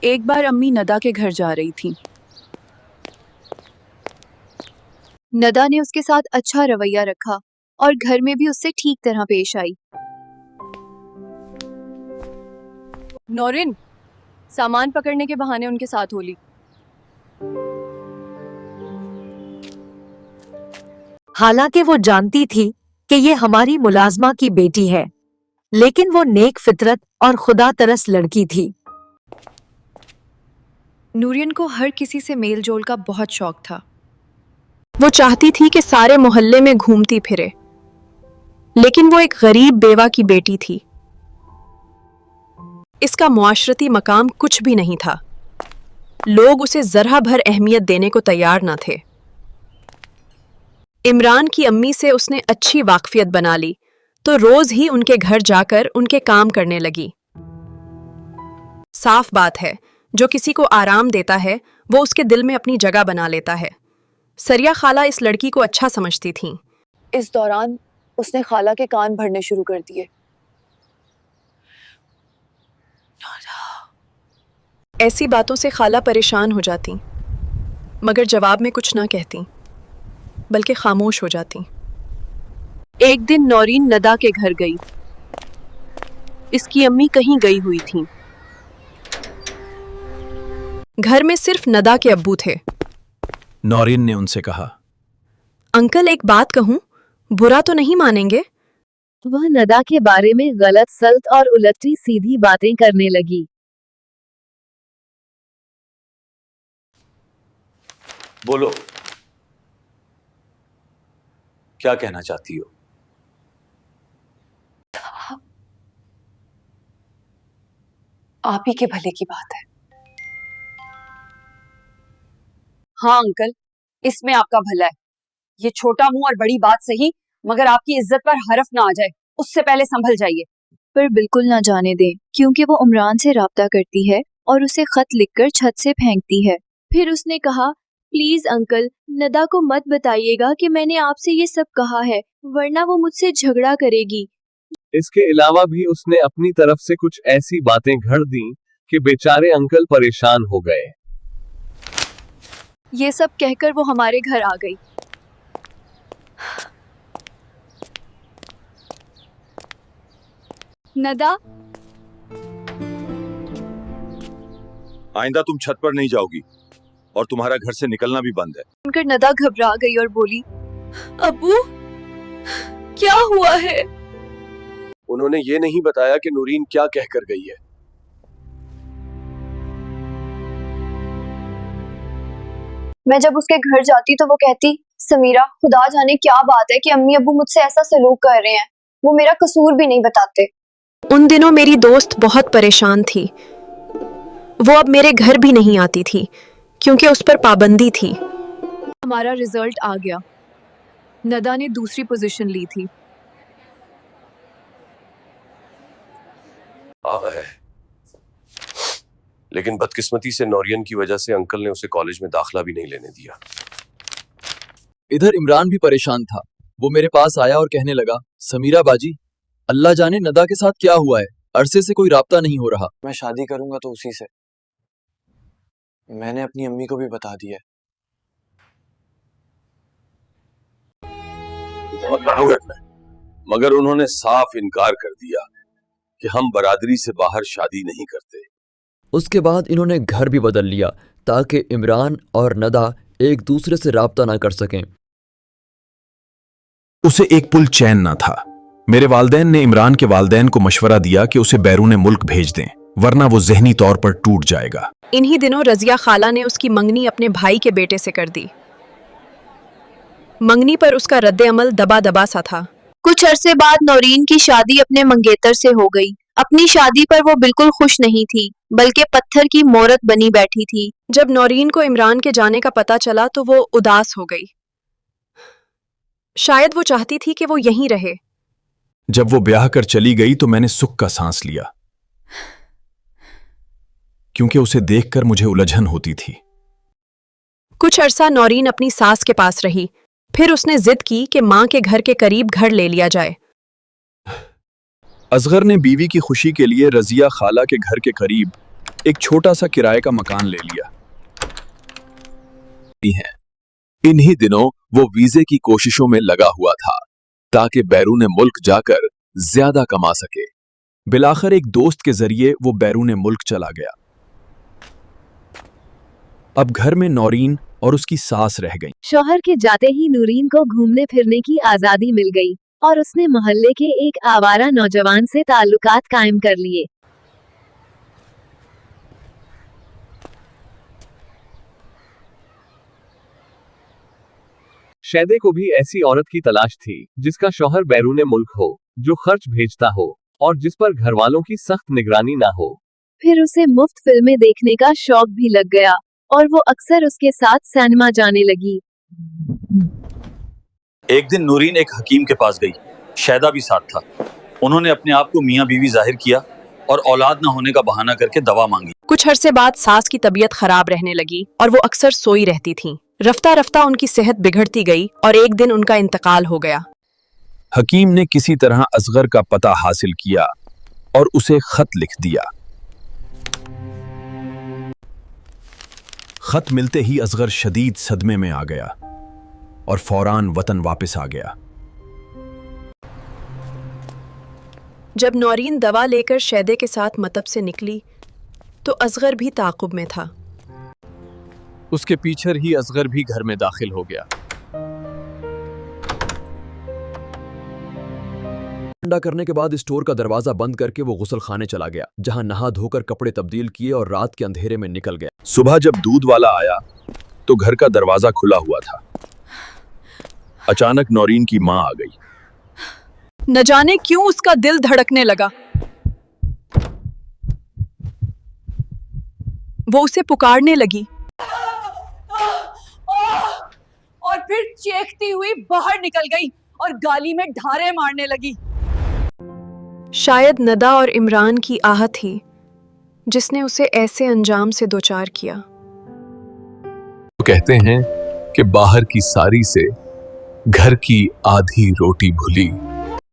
एक बार अम्मी नदा के घर जा रही थी। नदा ने उसके साथ अच्छा रवैया रखा और घर में भी उससे ठीक तरह पेश आई। नौरिन, सामान पकड़ने के बहाने उनके साथ हो ली। हालांकि वो जानती थी कि ये हमारी मुलाजमा की बेटी है, लेकिन वो नेक फितरत और खुदा तरस लड़की थी। नूरियन को हर किसी से मेल जोल का बहुत शौक था। वो चाहती थी कि सारे मोहल्ले में घूमती फिरे, लेकिन वो एक गरीब बेवा की बेटी थी। इसका मुआशरती मकाम कुछ भी नहीं था। लोग उसे जरा भर अहमियत देने को तैयार न थे। इमरान की अम्मी से उसने अच्छी वाकफियत बना ली, तो रोज ही उनके घर जाकर उनके काम करने लगी। साफ बात है, जो किसी को आराम देता है वो उसके दिल में अपनी जगह बना लेता है। सरिया खाला इस लड़की को अच्छा समझती थीं। इस दौरान उसने खाला के कान भरने शुरू कर दिए। ऐसी बातों से खाला परेशान हो जाती, मगर जवाब में कुछ ना कहती, बल्कि खामोश हो जाती। एक दिन नौरीन नदा के घर गई। इसकी अम्मी कहीं गई हुई थीं। घर में सिर्फ नदा के अब्बू थे। नौरीन ने उनसे कहा, अंकल एक बात कहूं, बुरा तो नहीं मानेंगे? वह नदा के बारे में गलत सल्त और उलटी सीधी बातें करने लगी। बोलो, क्या कहना चाहती हो? आप ही के भले की बात है। हाँ अंकल, इसमें आपका भला है। ये छोटा मुंह और बड़ी बात सही, मगर आपकी इज्जत पर हरफ ना आ जाए, उससे पहले संभल जाइए। पर बिल्कुल ना जाने दें, क्योंकि वो उमरान से राब्ता करती है और उसे खत लिखकर छत से फेंकती है। फिर उसने कहा, प्लीज अंकल, नदा को मत बताइएगा कि मैंने आपसे ये सब कहा है, वरना वो मुझसे झगड़ा करेगी। इसके अलावा भी उसने अपनी तरफ से कुछ ऐसी बातें घड़ दी कि बेचारे अंकल परेशान हो गए। ये सब कहकर वो हमारे घर आ गई। नदा, आइंदा तुम छत पर नहीं जाओगी और तुम्हारा घर से निकलना भी बंद है। सुनकर नदा घबरा गई और बोली, अब्बू क्या हुआ है? उन्होंने ये नहीं बताया कि नूरीन क्या कहकर गई है। मैं जब उसके घर जाती तो वो कहती, समीरा खुदा जाने क्या बात है कि अम्मी अब्बू मुझसे ऐसा सलूक कर रहे हैं, वो मेरा कसूर भी नहीं बताते। उन दिनों मेरी दोस्त बहुत परेशान थी। वो अब मेरे घर भी नहीं आती थी, क्योंकि उस पर पाबंदी थी। हमारा रिजल्ट आ गया। नदा ने दूसरी पोजीशन ली थी। लेकिन बदकिस्मती से नौरियन की वजह से अंकल ने उसे कॉलेज में दाखिला भी नहीं लेने दिया। इधर इमरान भी परेशान था। वो मेरे पास आया और कहने लगा, समीरा बाजी, अल्लाह जाने नदा के साथ क्या हुआ है, अरसे से कोई राब्ता नहीं हो रहा। मैं शादी करूंगा तो उसी से। मैंने अपनी अम्मी को भी बता दिया। मगर उन्होंने साफ इनकार कर दिया कि हम बरादरी से बाहर शादी नहीं करते। उसके बाद इन्होंने घर भी बदल लिया ताकि इमरान और नदा एक दूसरे से राब्ता ना कर सकें। उसे एक पुल चैन ना था। मेरे वालदैन ने इमरान के वालदैन को मशवरा दिया कि उसे बैरूने मुल्क भेज दें, वरना वो जहनी तौर पर टूट जाएगा। इन्हीं दिनों रजिया खाला ने उसकी मंगनी अपने भाई के बेटे से कर दी। मंगनी पर उसका रद्दे अमल दबा दबा सा था। कुछ अरसे बाद नौरीन की शादी अपने मंगेतर से हो गई। अपनी शादी पर वो बिल्कुल खुश नहीं थी, बल्कि पत्थर की मोरत बनी बैठी थी। जब नौरीन को इमरान के जाने का पता चला तो वो उदास हो गई। शायद वो चाहती थी कि वो यहीं रहे। जब वो ब्याह कर चली गई तो मैंने सुख का सांस लिया, क्योंकि उसे देखकर मुझे उलझन होती थी। कुछ अरसा नौरीन अपनी सास के पास रही। फिर उसने जिद की कि मां के घर के करीब घर ले लिया जाए। असगर ने बीवी की खुशी के लिए रजिया खाला के घर के करीब एक छोटा सा किराए का मकान ले लिया। हैं। इन्हीं दिनों वो वीजे की कोशिशों में लगा हुआ था ताकि बैरून मुल्क जाकर ज्यादा कमा सके। बिलाखिर एक दोस्त के जरिए वो बैरून मुल्क चला गया। अब घर में नौरीन और उसकी सास रह गईं। शौहर के जाते ही नूरीन को घूमने फिरने की आजादी मिल गई और उसने मोहल्ले के एक आवारा नौजवान से ताल्लुकात कायम कर लिए। शैदे को भी ऐसी औरत की तलाश थी जिसका शौहर बैरून मुल्क हो, जो खर्च भेजता हो और जिस पर घर वालों की सख्त निगरानी ना हो। फिर उसे मुफ्त फिल्में देखने का शौक भी लग गया और वो अक्सर उसके साथ सिनेमा जाने लगी। एक दिन नूरीन एक हकीम के पास गई। शैदा भी साथ था। उन्होंने अपने आप को मियाँ बीवी जाहिर किया और औलाद न होने का बहाना करके दवा मांगी। कुछ अरसे बाद सास की तबीयत खराब रहने लगी और वो अक्सर सोई रहती थीं। रफ्ता रफ्ता उनकी सेहत बिगड़ती गई और एक दिन उनका इंतकाल हो गया। हकीम ने किसी तरह असगर का पता हासिल किया और उसे खत लिख दिया। खत मिलते ही असगर शदीद सदमे में आ गया और फौरान वतन वापस आ गया। जब नौरीन दवा लेकर शैदे के साथ मतब से निकली तो असगर भी ताक़ुब में था। उसके पीछे ही असगर भी घर में दाखिल हो गया। ठंडा करने के बाद स्टोर का दरवाजा बंद करके वो गुस्ल खाने चला गया, जहां नहा धोकर कपड़े तब्दील किए और रात के अंधेरे में निकल गया। सुबह जब दूध वाला आया तो घर का दरवाजा खुला हुआ था। अचानक नौरीन की मां आ गई। न जाने क्यों उसका दिल धड़कने लगा। वो उसे पुकारने लगी और फिर चीखती हुई बाहर निकल गई और गाली में ढारे मारने लगी। शायद नदा और इमरान की आहट थी जिसने उसे ऐसे अंजाम से दोचार किया। तो कहते हैं कि बाहर की सारी से घर की आधी रोटी भुली।